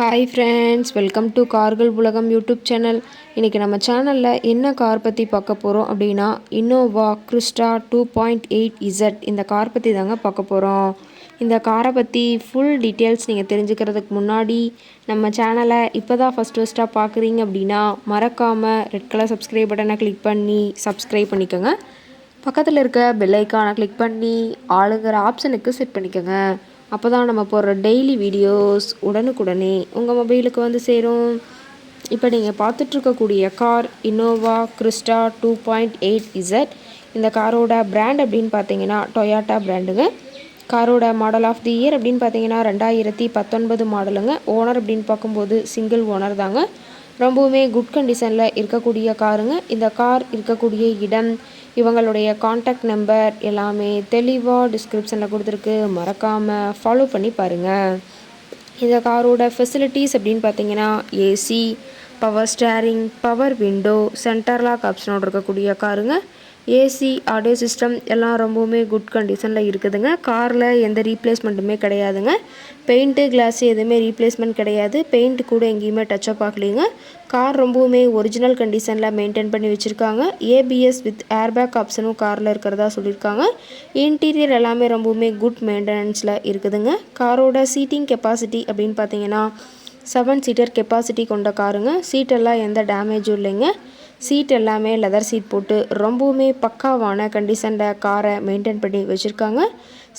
Hi friends, welcome to கார்கள் உலகம் YouTube channel. இன்றைக்கி நம்ம சேனலில் என்ன கார் பற்றி பார்க்க போகிறோம் அப்படின்னா, இன்னோவா கிறிஸ்டா 2.8Z இந்த கார் பற்றி தாங்க பார்க்க போகிறோம். இந்த காரை பற்றி ஃபுல் டீட்டெயில்ஸ் நீங்கள் தெரிஞ்சுக்கிறதுக்கு முன்னாடி நம்ம சேனலை இப்போ தான் ஃபஸ்ட்டாக பார்க்குறீங்க அப்படின்னா மறக்காமல் ரெட் கலர் சப்ஸ்கிரைப் பட்டனை கிளிக் பண்ணி சப்ஸ்கிரைப் பண்ணிக்கோங்க. பக்கத்தில் இருக்க பெல் ஐக்கானை கிளிக் பண்ணி ஆளுங்கிற ஆப்ஷனுக்கு செட் பண்ணிக்கோங்க. அப்போ தான் நம்ம போடுற டெய்லி வீடியோஸ் உடனுக்குடனே உங்கள் மொபைலுக்கு வந்து சேரும். இப்போ நீங்கள் பார்த்துட்ருக்கக்கூடிய கார் இன்னோவா கிறிஸ்டா 2.8Z. இந்த காரோட பிராண்ட் அப்படின்னு பார்த்தீங்கன்னா டொயாட்டா பிராண்டுங்க. காரோட மாடல் ஆஃப் தி இயர் அப்படின்னு பார்த்தீங்கன்னா 2019 மாடலுங்க. ஓனர் அப்படின்னு பார்க்கும்போது சிங்கிள் ஓனர் தாங்க. ரொம்பவுமே குட் கண்டிஷனில் இருக்கக்கூடிய காருங்க. இந்த கார் இருக்கக்கூடிய இடம், இவங்களுடைய காண்டாக்ட் நம்பர் எல்லாமே தெளிவாக டிஸ்கிரிப்ஷனில் கொடுத்துருக்கு. மறக்காமல் ஃபாலோ பண்ணி பாருங்கள். இந்த காரோட ஃபெசிலிட்டிஸ் அப்படின்னு பார்த்தீங்கன்னா AC, power steering, power window, centre lock ஆப்ஷனோடு இருக்கக்கூடிய காருங்க. ஏசி, ஆடியோ சிஸ்டம் எல்லாம் ரொம்பவுமே குட் கண்டிஷனில் இருக்குதுங்க. காரில் எந்த ரீப்ளேஸ்மெண்ட்டுமே கிடையாதுங்க. பெயிண்ட்டு, கிளாஸு எதுவுமே ரீப்ளேஸ்மெண்ட் கிடையாது. பெயிண்ட் கூட எங்கேயுமே டச்சப் ஆகலைங்க. கார் ரொம்பவுமே ஒரிஜினல் கண்டிஷனில் மெயின்டைன் பண்ணி வச்சுருக்காங்க. ஏபிஎஸ் வித் ஏர்பேக் ஆப்ஷனும் காரில் இருக்கிறதா சொல்லியிருக்காங்க. இன்டீரியர் எல்லாமே ரொம்பவுமே குட் மெயின்டெனன்ஸில் இருக்குதுங்க. காரோட சீட்டிங் கெப்பாசிட்டி அப்படின்னு பார்த்தீங்கன்னா 7 சீட்டர் கெப்பாசிட்டி கொண்ட காருங்க. சீட்டெல்லாம் எந்த டேமேஜும் இல்லைங்க. சீட் எல்லாமே லெதர் சீட் போட்டு ரொம்பவுமே பக்காவான கண்டிஷனில் காரை மெயின்டைன் பண்ணி வச்சுருக்காங்க.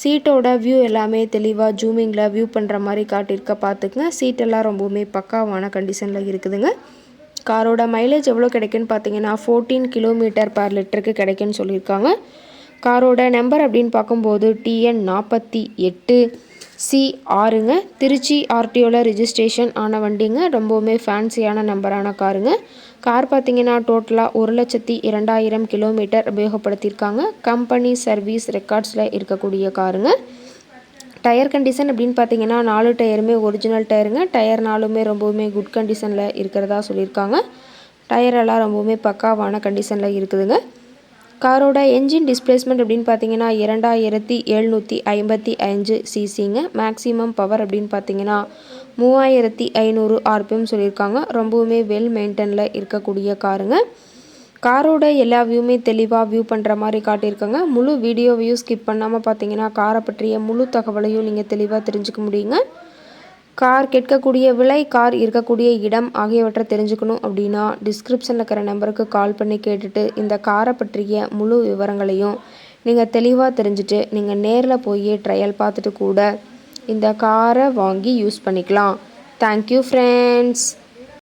சீட்டோட வியூ எல்லாமே தெளிவாக ஜூமிங்கில் வியூ பண்ணுற மாதிரி காட்டியிருக்க பார்த்துக்குங்க. சீட்டெல்லாம் ரொம்பவுமே பக்காவான கண்டிஷனில் இருக்குதுங்க. காரோட மைலேஜ் எவ்வளோ கிடைக்குன்னு பார்த்தீங்கன்னா 14 km/லிட்டருக்கு கிடைக்குன்னு சொல்லியிருக்காங்க. காரோட நம்பர் அப்படின்னு பார்க்கும்போது TN 48 C6ங்க. திருச்சி ஆர்டிஓவில் ரிஜிஸ்ட்ரேஷன் ஆன வண்டிங்க. ரொம்பவுமே ஃபேன்சியான நம்பரான காருங்க. கார் பார்த்தீங்கன்னா டோட்டலாக 1,02,000 கிலோமீட்டர் உபயோகப்படுத்தியிருக்காங்க. கம்பெனி சர்வீஸ் ரெக்கார்ட்ஸில் இருக்கக்கூடிய காருங்க. டயர் கண்டிஷன் அப்படின்னு பார்த்தீங்கன்னா 4 டயருமே ஒரிஜினல் டயருங்க. டயர் 4மே ரொம்பவுமே குட் கண்டிஷனில் இருக்கிறதா சொல்லியிருக்காங்க. டயரெல்லாம் ரொம்பவுமே பக்காவான கண்டிஷனில் இருக்குதுங்க. காரோட என்ஜின் டிஸ்பிளேஸ்மெண்ட் அப்படின்னு பார்த்தீங்கன்னா 2755 சிசிங்க. மேக்ஸிமம் பவர் அப்படின்னு பார்த்தீங்கன்னா 3500 RPM சொல்லியிருக்காங்க. ரொம்பவுமே வெல் மெயின்டெனில் இருக்கக்கூடிய காருங்க. காரோட எல்லா வியூமே தெளிவாக வியூ பண்ணுற மாதிரி காட்டியிருக்காங்க. முழு வீடியோவையும் ஸ்கிப் பண்ணாமல் பார்த்தீங்கன்னா காரை பற்றிய முழு தகவலையும் நீங்கள் தெளிவாக தெரிஞ்சுக்க முடியுங்க. கார் கேட்கக்கூடிய விலை, கார் இருக்கக்கூடிய இடம் ஆகியவற்றை தெரிஞ்சுக்கணும் அப்படின்னா டிஸ்கிரிப்ஷனில் இருக்கிற நம்பருக்கு கால் பண்ணி கேட்டுட்டு இந்த காரை பற்றிய முழு விவரங்களையும் நீங்கள் தெளிவாக தெரிஞ்சுட்டு நீங்கள் நேரில் போய் ட்ரையல் பார்த்துட்டு கூட இந்த காரை வாங்கி யூஸ் பண்ணிக்கலாம். Thank you friends.